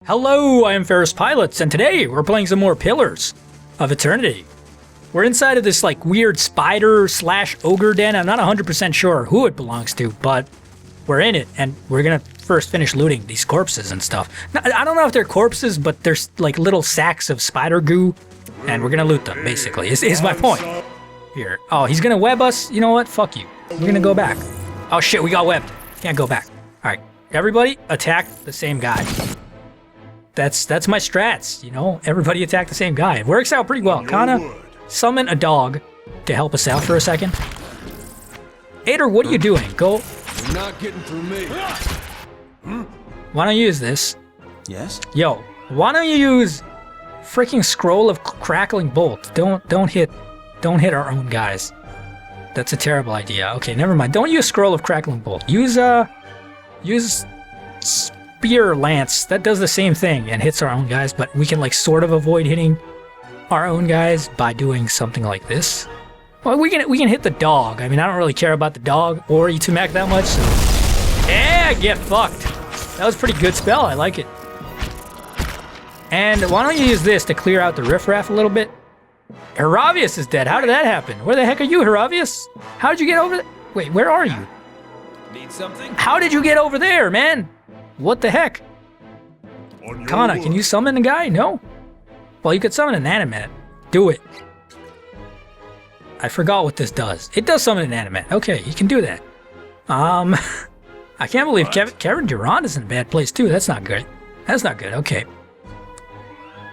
Hello, I am FerrousPilot, and today we're playing some more Pillars of Eternity. We're inside of this like weird spider/ogre den. I'm not 100% sure who it belongs to, but we're in it, and we're gonna first finish looting these corpses and stuff. Now, I don't know if they're corpses, but there's like little sacks of spider goo, and we're gonna loot them, basically, is my point. Here. Oh, he's gonna web us? You know what? Fuck you. We're gonna go back. Oh shit, we got webbed. Can't go back. Alright, everybody attack the same guy. That's my strats, you know? Everybody attack the same guy. It works out pretty well. Kinda summon a dog to help us out for a second. Ader, what are you doing? Go. You're not getting through me. Why don't you use this? Yes? Yo, why don't you use freaking scroll of crackling bolt? Don't hit our own guys. That's a terrible idea. Okay, never mind. Don't use scroll of crackling bolt. Use spear lance. That does the same thing and hits our own guys, but we can like sort of avoid hitting our own guys by doing something like this. Well, we can hit the dog. I mean, I don't really care about the dog or Itumak that much. So. Yeah, get fucked. That was a pretty good spell. I like it. And why don't you use this to clear out the riffraff a little bit? Heravius is dead. How did that happen? Where the heck are you, Heravius? How did you get over there? Wait, where are you? Need something? How did you get over there, man? What the heck? Kana, can you summon a guy? No? Well, you could summon an animate. Do it. I forgot what this does. It does summon an animate. Okay, you can do that. I can't believe Kevin Durand is in a bad place too. That's not good. That's not good. Okay.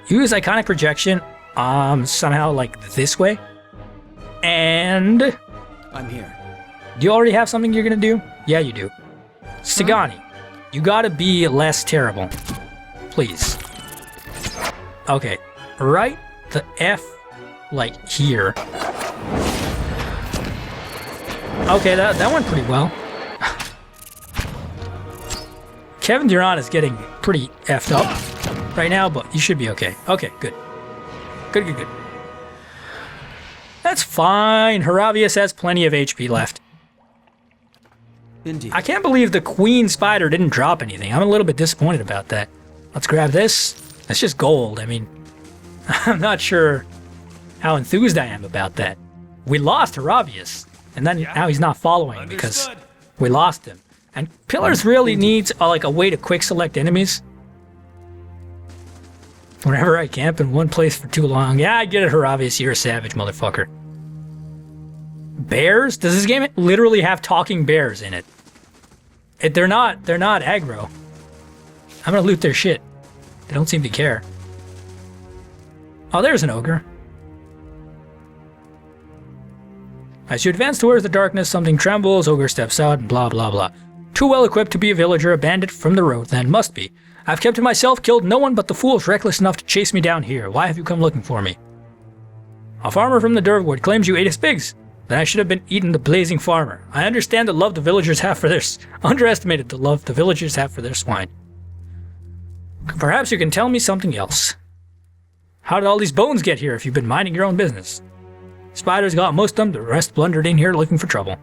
Use iconic projection. Somehow like this way. And I'm here. Do you already have something you're gonna do? Yeah, you do. Sagani, you gotta be less terrible. Please. Okay. Right the F like here. Okay, that went pretty well. Kevin Durand is getting pretty effed up right now, but you should be okay. Okay, good. Good. That's fine. Heravius has plenty of HP left. Indeed. I can't believe the queen spider didn't drop anything. I'm a little bit disappointed about that. Let's grab this. That's just gold. I mean, I'm not sure how enthused I am about that. We lost Heravius, and then now he's not following because we lost him. And Pillars really needs like a way to quick select enemies. Whenever I camp in one place for too long. Yeah, I get it, Heravius. You're a savage, motherfucker. Bears? Does this game literally have talking bears in it? They're not aggro. I'm gonna loot their shit. They don't seem to care. Oh, there's an ogre. As you advance towards the darkness, something trembles, ogre steps out, and blah blah blah. Too well equipped to be a villager, a bandit from the road, then must be. I've kept to myself, killed no one but the fools reckless enough to chase me down here. Why have you come looking for me? A farmer from the Dyrford claims you ate his pigs. Then I should have been eaten the blazing farmer. I understand the love the villagers have for underestimated the love the villagers have for their swine. Perhaps you can tell me something else. How did all these bones get here if you've been minding your own business? Spiders got most of them, the rest blundered in here looking for trouble.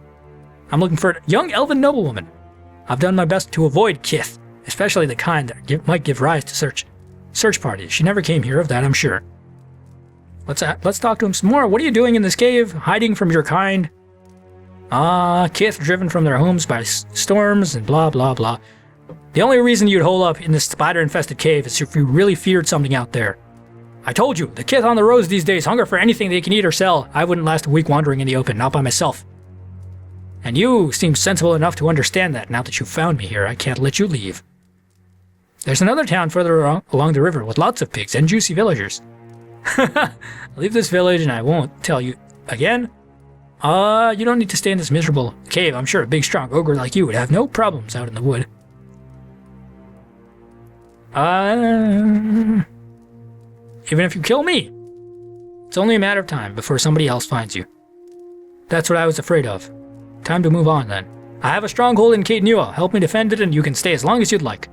I'm looking for a young elven noblewoman. I've done my best to avoid kith, especially the kind that might give rise to search parties. She never came here, of that I'm sure. Let's talk to him some more. What are you doing in this cave? Hiding from your kind? Kith driven from their homes by storms and blah blah blah. The only reason you'd hole up in this spider-infested cave is if you really feared something out there. I told you, the Kith on the roads these days hunger for anything they can eat or sell. I wouldn't last a week wandering in the open, not by myself. And you seem sensible enough to understand that. Now that you've found me here, I can't let you leave. There's another town further along the river with lots of pigs and juicy villagers. Leave this village and I won't tell you again. You don't need to stay in this miserable cave. I'm sure a big strong ogre like you would have no problems out in the wood. Even if you kill me, it's only a matter of time before somebody else finds you. That's what I was afraid of. Time to move on then. I have a stronghold in Cape Newell. Help me defend it and you can stay as long as you'd like.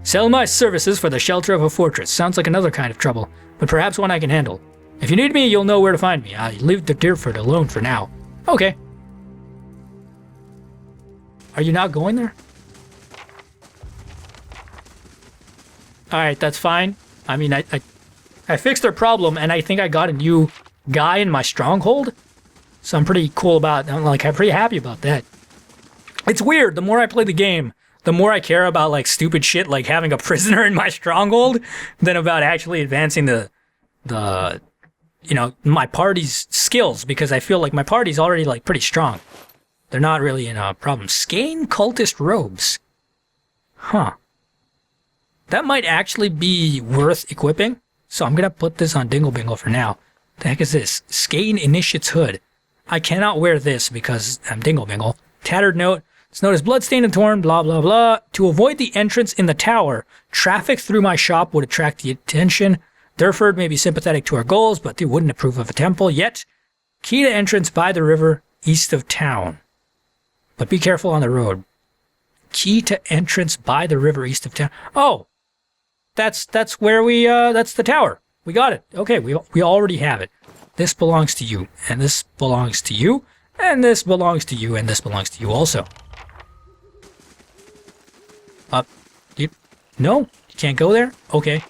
Sell my services for the shelter of a fortress. Sounds like another kind of trouble, but perhaps one I can handle. If you need me, you'll know where to find me. I leave the Dyrford alone for now. Okay. Are you not going there? Alright, that's fine. I mean, I fixed their problem, and I think I got a new guy in my stronghold. So I'm pretty cool about, I'm pretty happy about that. It's weird, the more I play the game, the more I care about, like, stupid shit like having a prisoner in my stronghold than about actually advancing the you know, my party's skills, because I feel like my party's already, like, pretty strong. They're not really in a problem. Skaen cultist robes. Huh. That might actually be worth equipping, so I'm gonna put this on Dingle Bingle for now. The heck is this? Skaen Initiate's hood. I cannot wear this because I'm Dingle Bingle. Tattered note. This note is bloodstained and torn, blah, blah, blah. To avoid the entrance in the tower, traffic through my shop would attract the attention. Dyrford may be sympathetic to our goals, but they wouldn't approve of a temple. Yet, key to entrance by the river, east of town. But be careful on the road. Key to entrance by the river, east of town. Oh! That's where we, that's the tower. We got it. Okay, we already have it. This belongs to you, and this belongs to you, and this belongs to you, and this belongs to you also. No? You can't go there? Okay.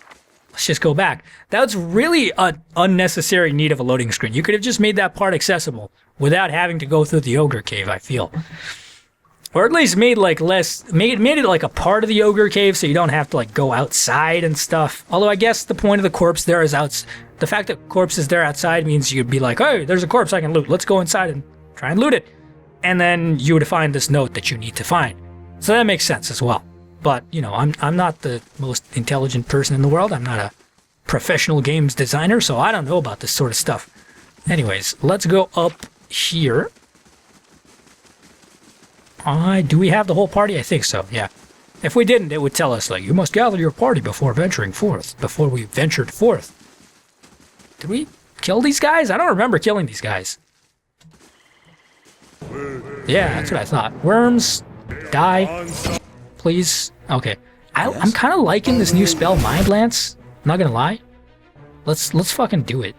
Let's just go back. That's really an unnecessary need of a loading screen. You could have just made that part accessible without having to go through the Ogre cave, I feel. Or at least made like made it like a part of the Ogre cave so you don't have to like go outside and stuff. Although I guess the point of the corpse there is the fact that corpse is there outside means you'd be like, hey, there's a corpse I can loot. Let's go inside and try and loot it. And then you would find this note that you need to find. So that makes sense as well. But, you know, I'm not the most intelligent person in the world. I'm not a professional games designer, so I don't know about this sort of stuff. Anyways, let's go up here. Do we have the whole party? I think so, yeah. If we didn't, it would tell us, like, you must gather your party before venturing forth. Before we ventured forth. Did we kill these guys? I don't remember killing these guys. Yeah, that's what I thought. Worms, die, please. Okay. I'm kind of liking this new spell, Mind Lance. I'm not gonna lie. Let's fucking do it.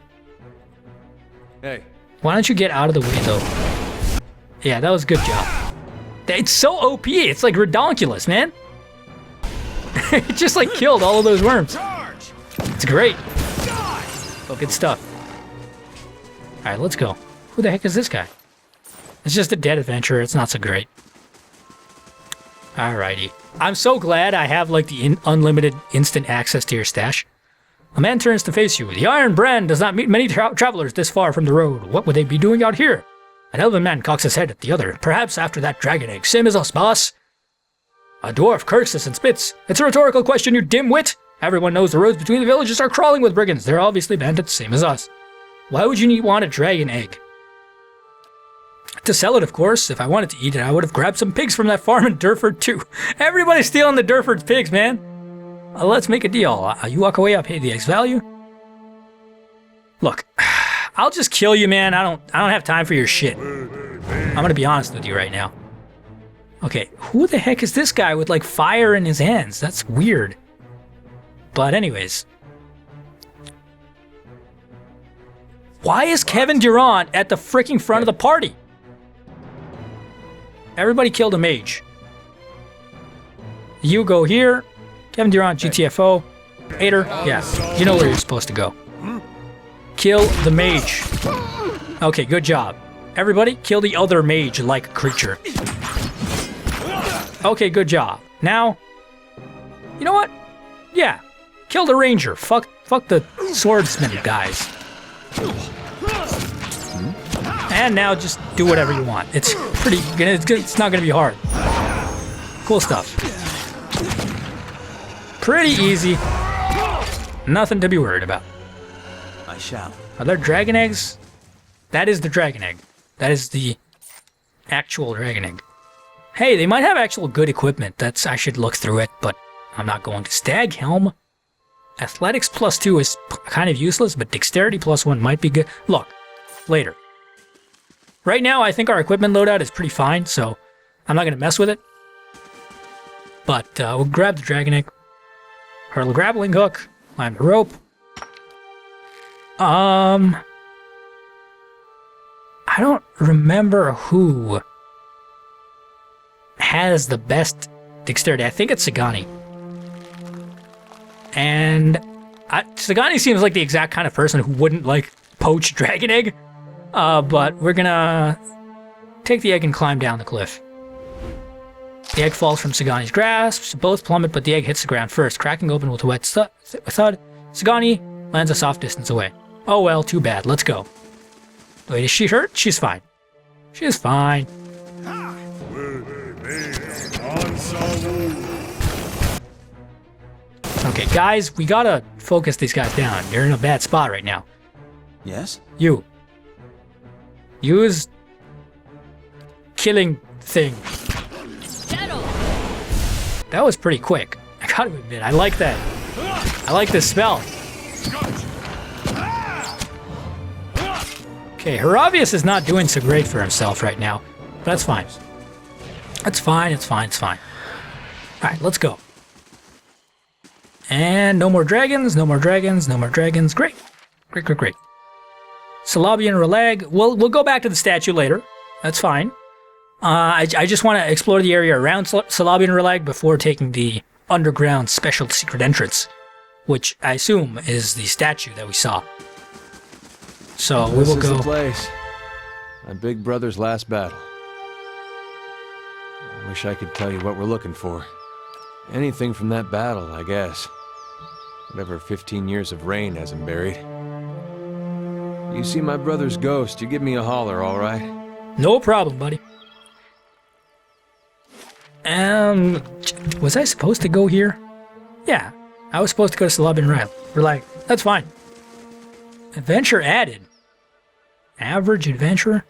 Hey. Why don't you get out of the way, though? Yeah, that was a good job. It's so OP. It's like redonkulous, man. It just like killed all of those worms. It's great. Oh, good stuff. All right, let's go. Who the heck is this guy? It's just a dead adventurer. It's not so great. Alrighty. I'm so glad I have like the unlimited instant access to your stash. A man turns to face you. The Iron Brand does not meet many travelers this far from the road. What would they be doing out here? An elven man cocks his head at the other. Perhaps after that dragon egg. Same as us, boss. A dwarf curses and spits. It's a rhetorical question, you dimwit. Everyone knows the roads between the villages are crawling with brigands. They're obviously bandits, same as us. Why would you want a dragon egg? To sell it, of course. If I wanted to eat it, I would have grabbed some pigs from that farm in Dyrford, too. Everybody's stealing the Dyrford's pigs, man. Let's make a deal. You walk away, I'll pay the X value. Look, I'll just kill you, man. I don't have time for your shit. I'm gonna be honest with you right now. Okay, who the heck is this guy with, like, fire in his hands? That's weird. But anyways. Why is Kevin Durant at the freaking front of the party? Everybody killed a mage. You go here. Kevin Durant, GTFO. Hater, yeah. You know where you're supposed to go. Kill the mage. Okay, good job. Everybody, kill the other mage-like creature. Okay, good job. Now, you know what? Yeah, kill the ranger. Fuck the swordsman guys. And now just do whatever you want. It's pretty good. It's not gonna be hard. Cool stuff. Pretty easy. Nothing to be worried about. I shall. Are there dragon eggs? That is the dragon egg. That is the actual dragon egg. Hey, they might have actual good equipment. I should look through it, but I'm not going to. Stag helm. Athletics +2 is kind of useless, but dexterity +1 might be good. Look, later. Right now, I think our equipment loadout is pretty fine, so I'm not going to mess with it. But we'll grab the dragon egg, hurl a grappling hook, climb the rope. I don't remember who has the best dexterity. I think it's Sagani. And Sagani seems like the exact kind of person who wouldn't, like, poach dragon egg. But we're gonna take the egg and climb down the cliff. The egg falls from Sagani's grasp. Both plummet, but the egg hits the ground first, cracking open with a wet thud. Sagani lands a soft distance away. Oh well, too bad. Let's go. Wait, is she hurt? She's fine. She's fine. Okay, guys, we gotta focus these guys down. You're in a bad spot right now. Yes? You. Use killing thing. That was pretty quick. I gotta admit, I like that. I like this spell. Okay, Heravius is not doing so great for himself right now. But that's fine. That's fine, it's fine, it's fine. Alright, let's go. And no more dragons, no more dragons, no more dragons. Great. Great, great, great. Salabian Relag. We'll go back to the statue later. That's fine. I just want to explore the area around Salabian Relag before taking the underground special secret entrance, which I assume is the statue that we saw. So we will go. This is the place. My big brother's last battle. I wish I could tell you what we're looking for. Anything from that battle, I guess. Whatever 15 years of reign has him buried. You see my brother's ghost, you give me a holler, all right? No problem, buddy. Was I supposed to go here? Yeah, I was supposed to go to Salabian Relag. That's fine. Adventure added. Average adventure?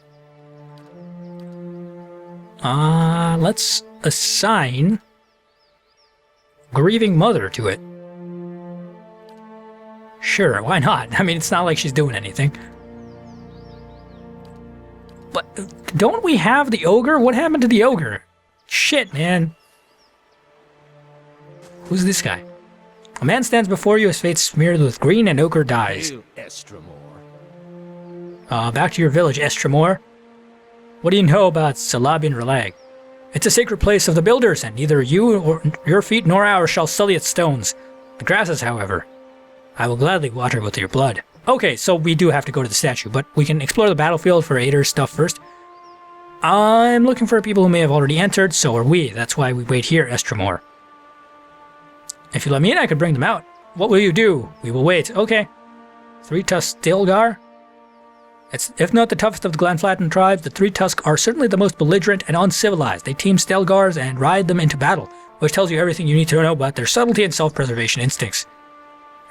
Let's assign Grieving Mother to it. Sure, why not? I mean, it's not like she's doing anything. But don't we have the Ogre? What happened to the Ogre? Shit, man. Who's this guy? A man stands before you, his face smeared with green, and Ogre dies. Back to your village, Estremor. What do you know about Salabian Relag? It's a sacred place of the builders, and neither you or your feet nor ours shall sully its stones. The grasses, however, I will gladly water with your blood. Okay, so we do have to go to the statue, but we can explore the battlefield for Ader's stuff first. I'm looking for people who may have already entered, so are we. That's why we wait here, Estremor. If you let me in, I could bring them out. What will you do? We will wait. Okay. 3-tusk Stilgar? If not the toughest of the Glenflatten tribes, the 3-tusk are certainly the most belligerent and uncivilized. They team Stilgars and ride them into battle, which tells you everything you need to know about their subtlety and self-preservation instincts.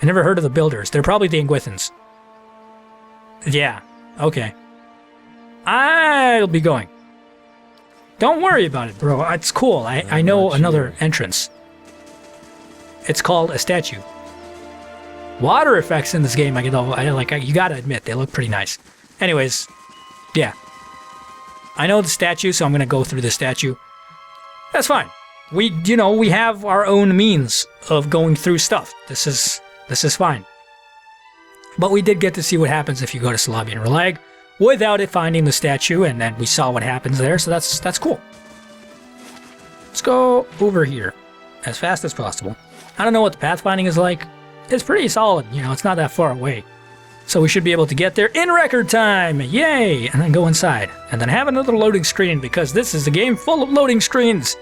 I never heard of the builders. They're probably the Ingwithans. Yeah, okay. I'll be going. Don't worry about it, bro. It's cool. I know another entrance. It's called a statue. Water effects in this game, you gotta admit, they look pretty nice. Anyways, yeah. I know the statue, so I'm gonna go through the statue. That's fine. We have our own means of going through stuff. This is fine. But we did get to see what happens if you go to Salabian Relag without it finding the statue, and then we saw what happens there, so that's cool. Let's go over here as fast as possible. I don't know what the pathfinding is like. It's pretty solid, it's not that far away. So we should be able to get there in record time! Yay! And then go inside. And then have another loading screen, because this is a game full of loading screens!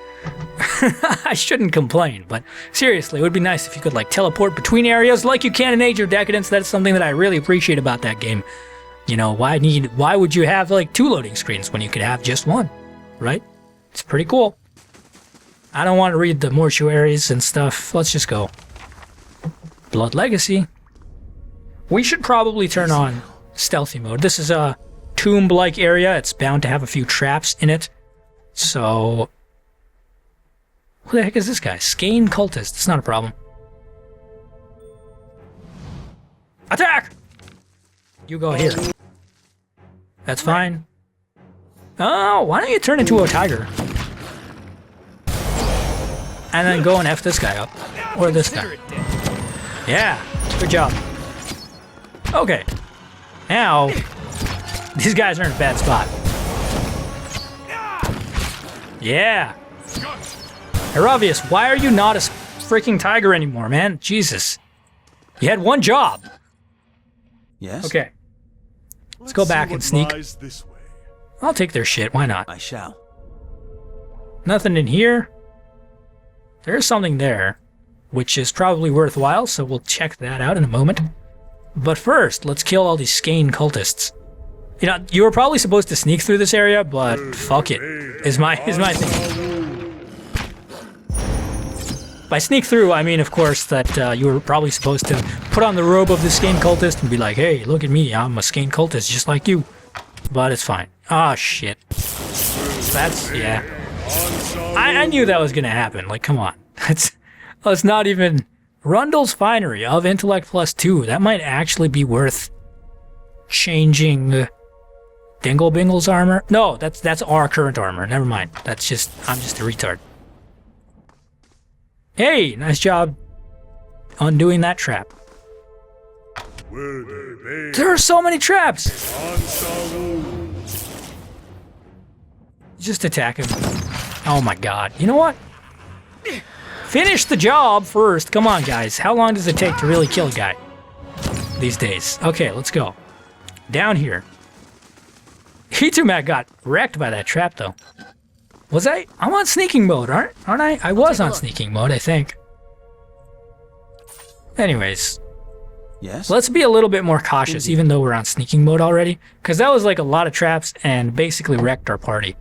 I shouldn't complain, but seriously, it would be nice if you could teleport between areas like you can in Age of Decadence. That's something that I really appreciate about that game. Why would you have 2 loading screens when you could have just one? Right? It's pretty cool. I don't want to read the mortuaries and stuff. Let's just go. Blood Legacy. We should probably turn on stealthy mode. This is a tomb-like area. It's bound to have a few traps in it. So... who the heck is this guy? Skaen cultist. It's not a problem. Attack! You go here. That's fine. Oh, why don't you turn into a tiger? And then go and F this guy up. Or this guy. Yeah, good job. Okay. Now, these guys are in a bad spot. Yeah. Heravius, why are you not a freaking tiger anymore, man? Jesus. You had one job. Yes? Okay. Let's go back and sneak. This way. I'll take their shit. Why not? I shall. Nothing in here. There's something there, which is probably worthwhile, so we'll check that out in a moment. But first, let's kill all these Skaen cultists. You know, you were probably supposed to sneak through this area, but fuck it. Is my thing. By sneak through, I mean, of course, that you were probably supposed to put on the robe of the Skaen cultist and be like, hey, look at me, I'm a Skaen cultist just like you. But it's fine. Ah, shit. That's, yeah. I knew that was gonna happen. Like, come on. It's not even... Rundle's Finery of Intellect +2. That might actually be worth changing Dingle Bingle's armor. No, that's our current armor. Never mind. I'm just a retard. Hey, nice job undoing that trap. There are so many traps! Just attack him. Oh my god. You know what? Finish the job first. Come on, guys. How long does it take to really kill a guy these days? Okay, let's go. Down here. Hitumak got wrecked by that trap, though. Was I? I'm on sneaking mode, aren't I? I was on sneaking mode, I think. Anyways. Yes? Let's be a little bit more cautious, even though we're on sneaking mode already. Because that was like a lot of traps and basically wrecked our party.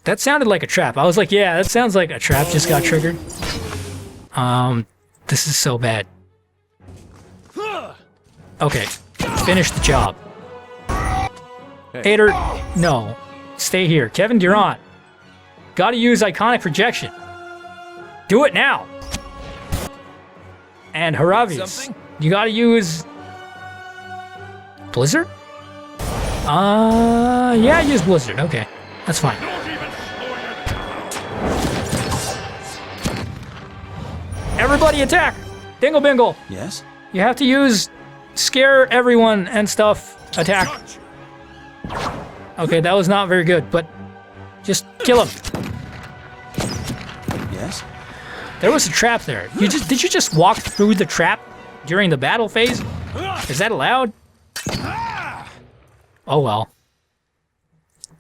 That sounded like a trap. I was like, yeah, that sounds like a trap just got triggered. This is so bad. Okay, finish the job. Hater, no. Stay here. Kevin Durant. Gotta use iconic projection. Do it now. And Haravius. You gotta use... Blizzard? Yeah, use Blizzard. Okay, that's fine. Everybody attack! Dingle Bingle! Yes? You have to use scare everyone and stuff. Attack. Okay, that was not very good, but just kill him. Yes? There was a trap there. Did you just walk through the trap during the battle phase? Is that allowed? Oh well.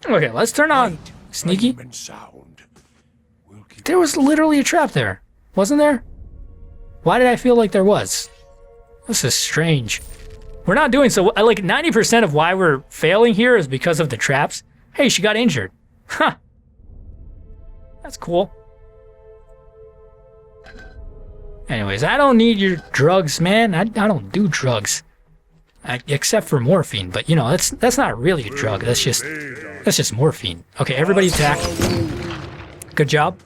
Okay, let's turn on sneaky. There was literally a trap there, wasn't there? Why did I feel like there was? This is strange. We're not doing so. Like 90% of why we're failing here is because of the traps. Hey, she got injured. Huh. That's cool. Anyways, I don't need your drugs, man. I don't do drugs. Except for morphine, but you know, that's not really a drug. That's just morphine. Okay, everybody attack. Good job.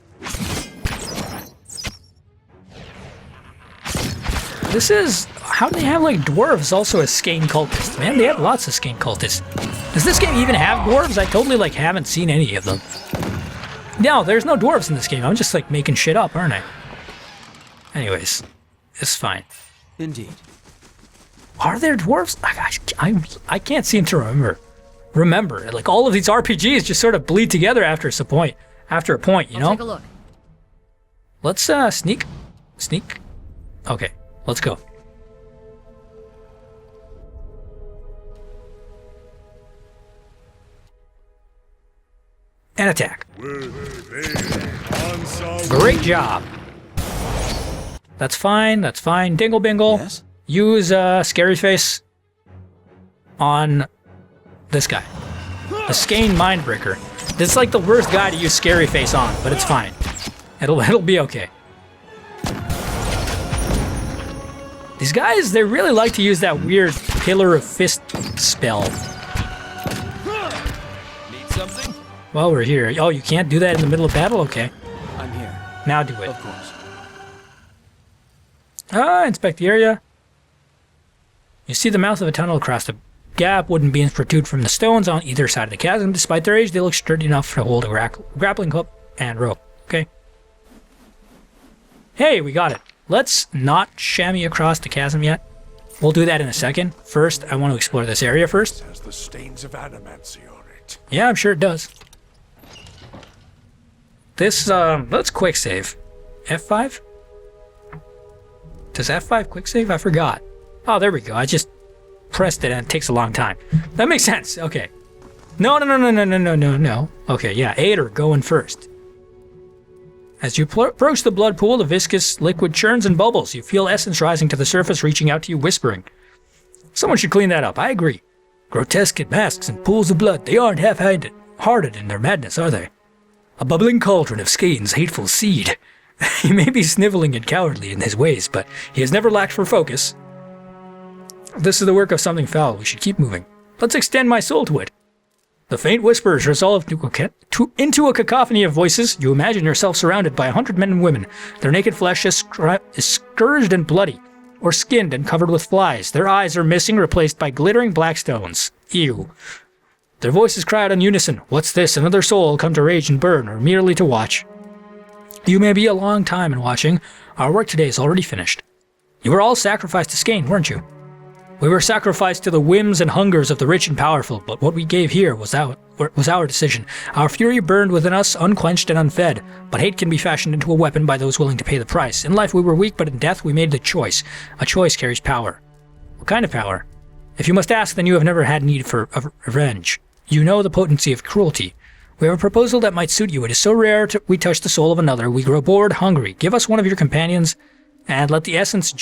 This is... How do they have, like, dwarves also as Skaen cultists? Man, they have lots of Skaen cultists. Does this game even have dwarves? I totally, like, haven't seen any of them. No, there's no dwarves in this game. I'm just, like, making shit up, aren't I? Anyways, it's fine. Indeed. Are there dwarves? I can't seem to remember. Like, all of these RPGs just sort of bleed together after a point, you know? Take a look. Let's, sneak. Sneak. Okay, let's go. And attack. Great job. That's fine, that's fine. Dingle Bingle. Yes? Use Scary Face on this guy. The Skaen Mindbreaker. This is like the worst guy to use Scary Face on, but it's fine. It'll be okay. These guys, they really like to use that weird Pillar of Fist spell. Need something? While we're here. Oh, you can't do that in the middle of battle? Okay. I'm here. Now do it. Of course. Inspect the area. You see the mouth of a tunnel across the gap. Wooden beams protrude from the stones on either side of the chasm. Despite their age, they look sturdy enough to hold a grappling hook and rope. Okay. Hey, we got it. Let's not chamois across the chasm yet. We'll do that in a second. First, I want to explore this area first. It has the stains of animancy on it. Yeah, I'm sure it does. This, let's quick save. F5? Does F5 quick save? I forgot. Oh, there we go. I just pressed it and it takes a long time. That makes sense. Okay. No. Okay, yeah, Ader going first. As you approach the blood pool, the viscous liquid churns and bubbles. You feel essence rising to the surface, reaching out to you, whispering. Someone should clean that up. I agree. Grotesque masks and pools of blood. They aren't half-hearted in their madness, are they? A bubbling cauldron of Skaen's hateful seed. He may be sniveling and cowardly in his ways, but he has never lacked for focus. This is the work of something foul. We should keep moving. Let's extend my soul to it. The faint whispers resolve into a cacophony of voices. You imagine yourself surrounded by 100 men and women. Their naked flesh is scourged and bloody, or skinned and covered with flies. Their eyes are missing, replaced by glittering black stones. Ew. Their voices cry out in unison. What's this? Another soul come to rage and burn, or merely to watch? You may be a long time in watching. Our work today is already finished. You were all sacrificed to Skaen, weren't you? We were sacrificed to the whims and hungers of the rich and powerful, but what we gave here was our decision. Our fury burned within us, unquenched and unfed, but hate can be fashioned into a weapon by those willing to pay the price. In life we were weak, but in death we made the choice. A choice carries power. What kind of power? If you must ask, then you have never had need for revenge. You know the potency of cruelty. We have a proposal that might suit you. It is so rare we touch the soul of another. We grow bored, hungry. Give us one of your companions, and let the essence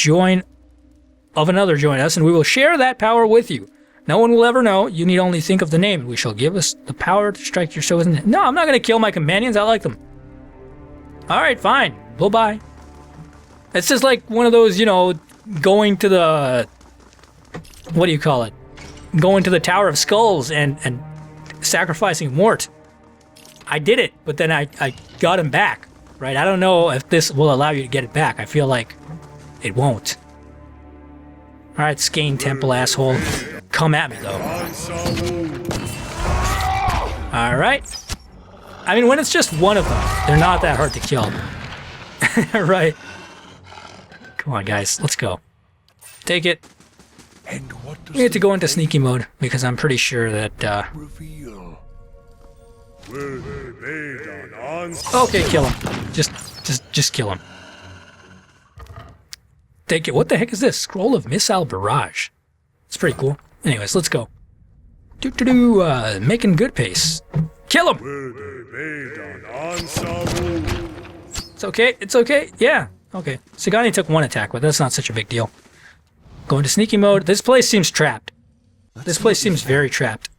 of another join us, and we will share that power with you. No one will ever know. You need only think of the name, and we shall give us the power to strike your soul. No, I'm not going to kill my companions. I like them. All right, fine. Bye-bye. It's just like one of those, going to the... What do you call it? Going to the Tower of Skulls and sacrificing Mort. I did it, but then I got him back, right? I don't know if this will allow you to get it back. I feel like it won't. Alright, Skaen Temple asshole. Come at me, though. Alright. I mean, when it's just one of them, they're not that hard to kill. Right. Come on, guys. Let's go. Take it. And what does We need to go into sneaky mode, because I'm pretty sure that, reveal? Will they made on onslaught? Okay, kill him. Just kill him. Take it. What the heck is this? Scroll of Missile Barrage. It's pretty cool. Anyways, let's go. Making good pace. Kill him! Will they made on onslaught? It's okay. It's okay. Yeah. Okay. Sagani took one attack, but that's not such a big deal. Go into sneaky mode. This place seems trapped. This place seems very trapped.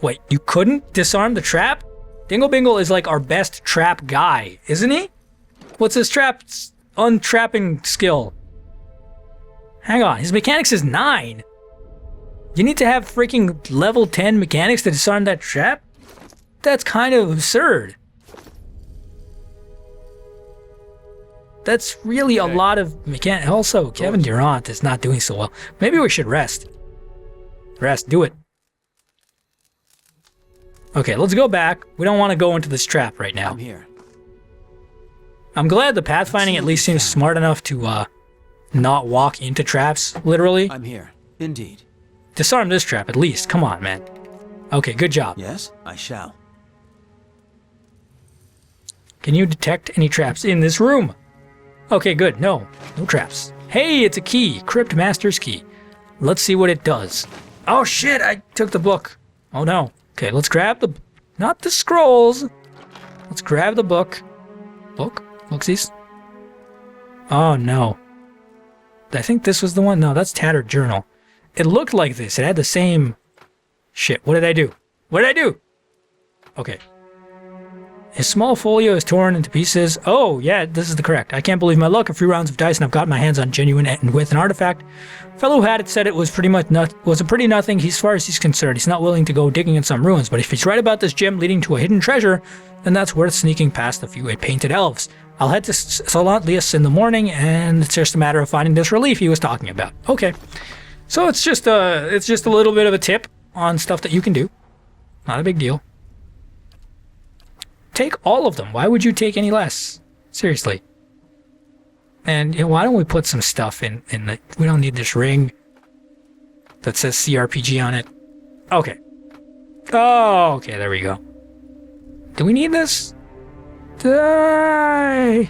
Wait, you couldn't disarm the trap? Dingle Bingle is like our best trap guy, isn't he? What's his untrapping skill? Hang on, his mechanics is 9. You need to have freaking level 10 mechanics to disarm that trap? That's kind of absurd. That's really a lot of mechanics. Also, Kevin Durant is not doing so well. Maybe we should rest. Rest, do it. Okay, let's go back. We don't want to go into this trap right now. I'm here. I'm glad the pathfinding at least seems smart enough to not walk into traps, literally. I'm here. Indeed. Disarm this trap at least. Come on, man. Okay, good job. Yes, I shall. Can you detect any traps in this room? Okay, good. No traps. Hey, it's a key. Crypt Master's key. Let's see what it does. Oh shit, I took the book. Oh no. Okay, let's grab the... Not the scrolls. Let's grab the book. Book? Booksies? Oh no. I think this was the one. No, that's Tattered Journal. It looked like this. It had the same... Shit, what did I do? What did I do? Okay. His small folio is torn into pieces. Oh, yeah, this is the correct. I can't believe my luck. A few rounds of dice and I've got my hands on genuine and with an artifact. Fellow who had it said it was pretty much was a pretty nothing as far as he's concerned. He's not willing to go digging in some ruins, but if he's right about this gem leading to a hidden treasure, then that's worth sneaking past a few painted elves. I'll head to Salantlius in the morning, and it's just a matter of finding this relief he was talking about. Okay, so it's just a little bit of a tip on stuff that you can do. Not a big deal. Take all of them. Why would you take any less? Seriously. And why don't we put some stuff in the... We don't need this ring that says CRPG on it. Okay. Oh, okay, there we go. Do we need this? Die!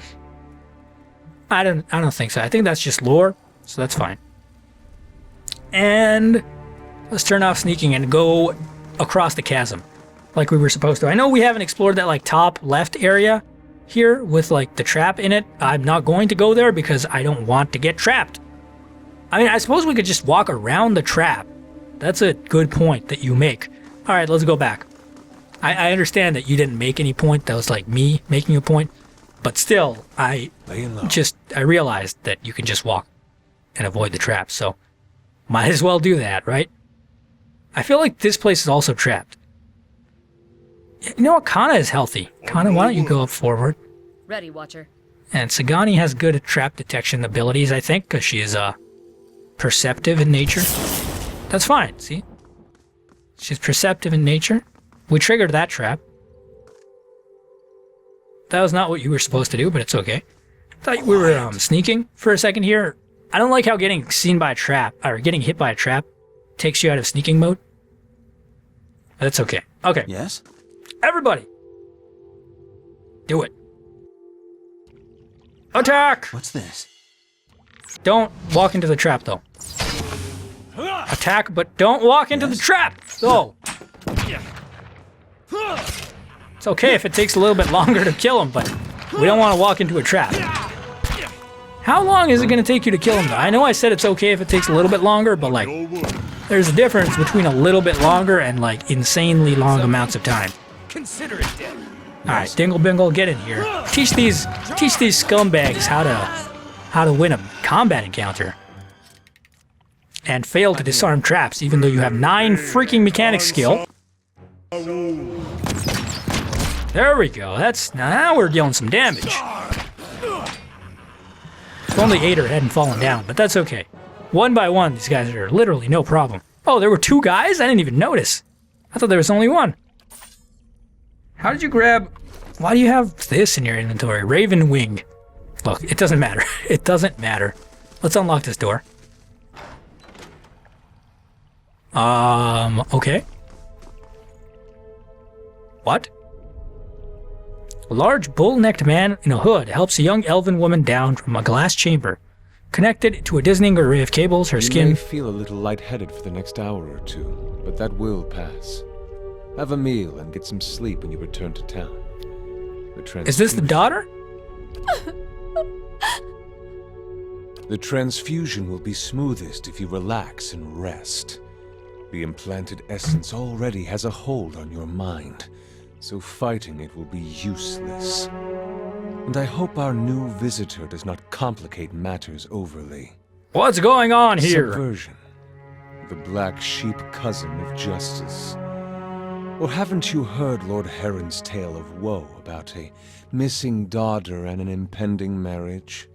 I don't think so. I think that's just lore, so that's fine. And let's turn off sneaking and go across the chasm like we were supposed to. I know we haven't explored that like top left area here with like the trap in it. I'm not going to go there because I don't want to get trapped. I mean, I suppose we could just walk around the trap. That's a good point that you make. All right, let's go back. I understand that you didn't make any point. That was like me making a point. But still, I realized that you can just walk and avoid the trap. So might as well do that, right? I feel like this place is also trapped. You know what? Kana is healthy. Kana, why don't you go up forward? Ready, Watcher. And Sagani has good trap detection abilities, I think, because she is perceptive in nature. That's fine, see? She's perceptive in nature. We triggered that trap. That was not what you were supposed to do, but it's okay. Thought we were sneaking for a second here. I don't like how getting seen by a trap, or getting hit by a trap, takes you out of sneaking mode. But it's okay. Okay. Yes? Everybody! Do it. Attack! What's this? Don't walk into the trap, though. Attack, but don't walk into the trap! Go! It's okay if it takes a little bit longer to kill him, but we don't want to walk into a trap. How long is it going to take you to kill him, though? I know I said it's okay if it takes a little bit longer, but, like, there's a difference between a little bit longer and, like, insanely long amounts of time. Consider it dead. Alright, Dingle Bingle, get in here. Teach these scumbags how to win a combat encounter. And fail to disarm traps, even though you have 9 freaking mechanic skill. There we go. Now we're dealing some damage. If only Ader hadn't fallen down, but that's okay. One by one, these guys are literally no problem. Oh, there were 2 guys? I didn't even notice. I thought there was only 1. How did you grab... Why do you have this in your inventory? Raven Wing. Look, it doesn't matter. It doesn't matter. Let's unlock this door. Okay. What? A large bull-necked man in a hood helps a young elven woman down from a glass chamber. Connected to a dizzying array of cables, her skin... You may feel a little lightheaded for the next hour or 2, but that will pass. Have a meal and get some sleep when you return to town. Is this the daughter? The transfusion will be smoothest if you relax and rest. The implanted essence already has a hold on your mind, so fighting it will be useless. And I hope our new visitor does not complicate matters overly. What's going on here? Subversion. The black sheep cousin of justice. Or haven't you heard Lord Harond's tale of woe about a missing daughter and an impending marriage?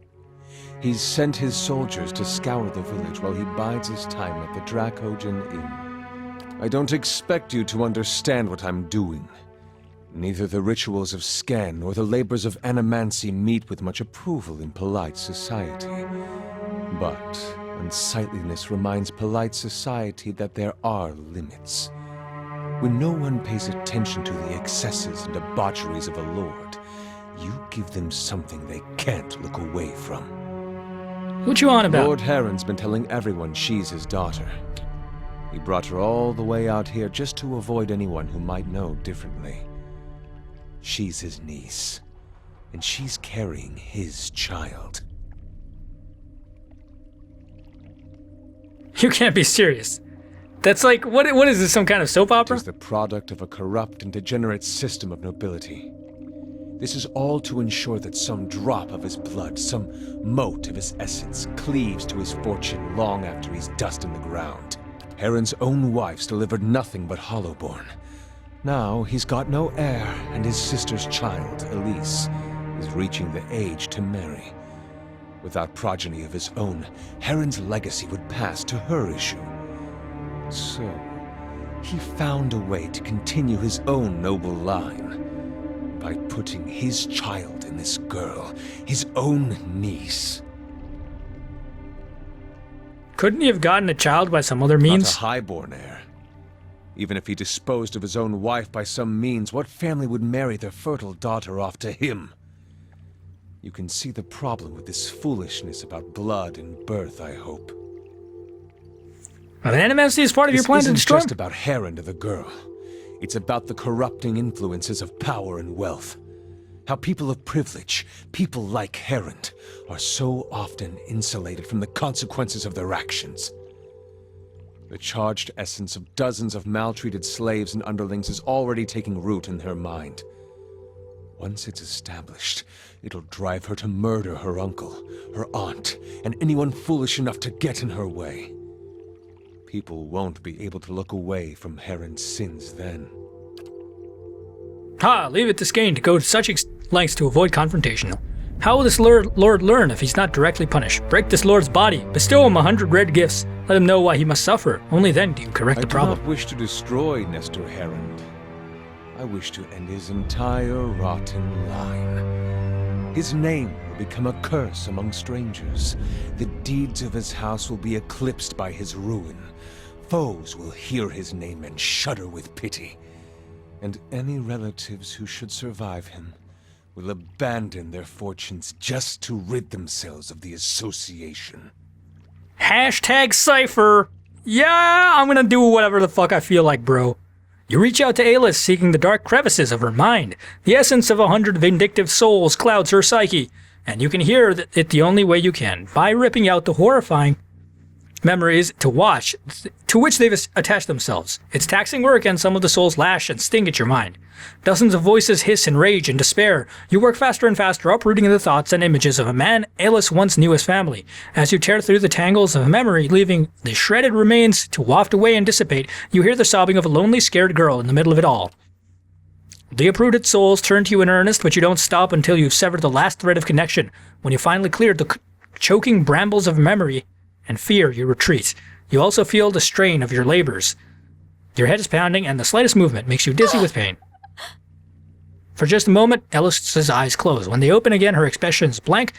He's sent his soldiers to scour the village while he bides his time at the Dracogen Inn. I don't expect you to understand what I'm doing. Neither the rituals of Skaen nor the labors of animancy meet with much approval in polite society. But unsightliness reminds polite society that there are limits. When no one pays attention to the excesses and debaucheries of a lord, you give them something they can't look away from. What you on about? Lord Harond's been telling everyone she's his daughter. He brought her all the way out here just to avoid anyone who might know differently. She's his niece, and she's carrying his child. You can't be serious. That's like, what is this, some kind of soap It opera? is the product of a corrupt and degenerate system of nobility. This is all to ensure that some drop of his blood, some mote of his essence, cleaves to his fortune long after he's dust in the ground. Harond's own wife's delivered nothing but hollowborn. Now he's got no heir, and his sister's child, Elise, is reaching the age to marry. Without progeny of his own, Harond's legacy would pass to her issue. So, he found a way to continue his own noble line by putting his child in this girl, his own niece. Couldn't he have gotten a child by some other means? Not a highborn heir. Even if he disposed of his own wife by some means, what family would marry their fertile daughter off to him? You can see the problem with this foolishness about blood and birth, I hope. Well, the animosity is part of your plan to destroy This isn't just about Harond or the girl. It's about the corrupting influences of power and wealth. How people of privilege, people like Harond, are so often insulated from the consequences of their actions. The charged essence of dozens of maltreated slaves and underlings is already taking root in her mind. Once it's established, it'll drive her to murder her uncle, her aunt, and anyone foolish enough to get in her way. People won't be able to look away from Harond's sins then. Leave it to Skaen to go to such lengths to avoid confrontation. How will this lord learn if he's not directly punished? Break this lord's body, bestow him 100 red gifts, let him know why he must suffer. Only then do you correct the problem. I do not wish to destroy Nestor Harond. I wish to end his entire rotten line. His name will become a curse among strangers. The deeds of his house will be eclipsed by his ruin. Foes will hear his name and shudder with pity. And any relatives who should survive him will abandon their fortunes just to rid themselves of the association. Hashtag Cypher. Yeah, I'm gonna do whatever the fuck I feel like, bro. You reach out to Alis, seeking the dark crevices of her mind. The essence of 100 vindictive souls clouds her psyche, and you can hear it the only way you can, by ripping out the horrifying memories to which they've attached themselves. It's taxing work, and some of the souls lash and sting at your mind. Dozens of voices hiss in rage and despair. You work faster and faster, uprooting the thoughts and images of a man Alis once knew as family. As you tear through the tangles of memory, leaving the shredded remains to waft away and dissipate, you hear the sobbing of a lonely, scared girl in the middle of it all. The uprooted souls turn to you in earnest, but you don't stop until you've severed the last thread of connection. When you finally cleared the choking brambles of memory and fear, you retreat. You also feel the strain of your labors. Your head is pounding, and the slightest movement makes you dizzy with pain. For just a moment, Ellis's eyes close. When they open again, her expression is blank,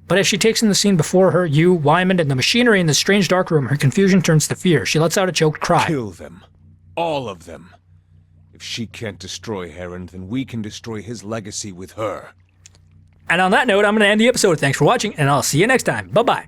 but as she takes in the scene before her, you, Wyman, and the machinery in the strange dark room, her confusion turns to fear. She lets out a choked cry. Kill them. All of them. If she can't destroy Harond, then we can destroy his legacy with her. And on that note, I'm going to end the episode. Thanks for watching, and I'll see you next time. Bye-bye.